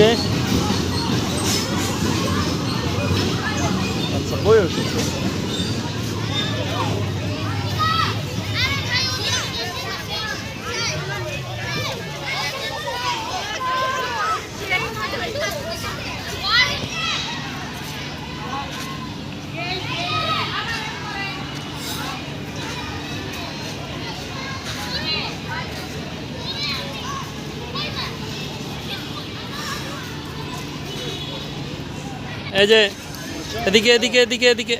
এদিকে আচ্ছা বই এসেছে এই যে এদিকে এদিকে এদিকে এদিকে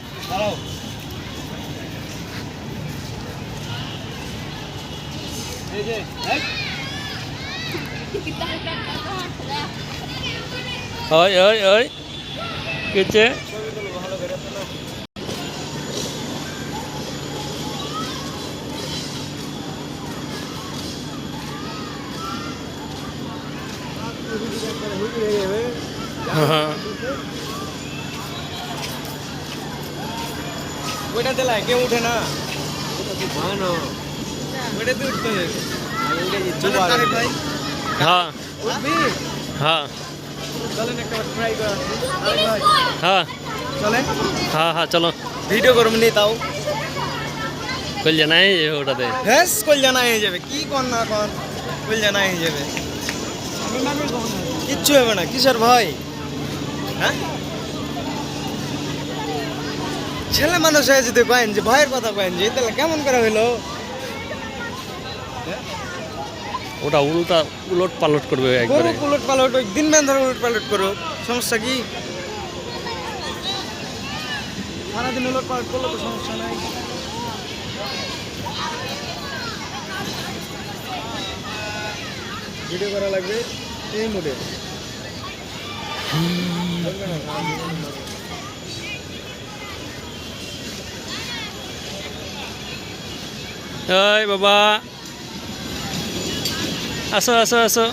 ওই ওই ওই কেছে হ্যাঁ ওইটাতে লাগে উঠে না ওইটাতে উঠতে হ্যাঁ উঠবি হ্যাঁ চলেন একটা ট্রাই করা হ্যাঁ চলেন হ্যাঁ হ্যাঁ চলো ভিডিও করব নি তাও কল জানাই ওটাতে হ্যাঁ কল জানা হয়ে যাবে কি কর না কর কল জানা হয়ে যাবে কিচ্ছু হবে না কিসের ভয় হ্যাঁ ছেলে মানুষ হয়ে যদি কয়েন যে ভয়ের কথা কয়েন যে তাহলে কেমন করে হইলো ওটা উল্টা উলট পালট করবে একবারে উলট পালট দিন মান ধরে উলট পালট করো সমস্যা কি সারাদিন উলট পালট করলে তো সমস্যা নাই ভিডিও করা লাগবে এই মোডে ওই বাবা আসো আসো আসো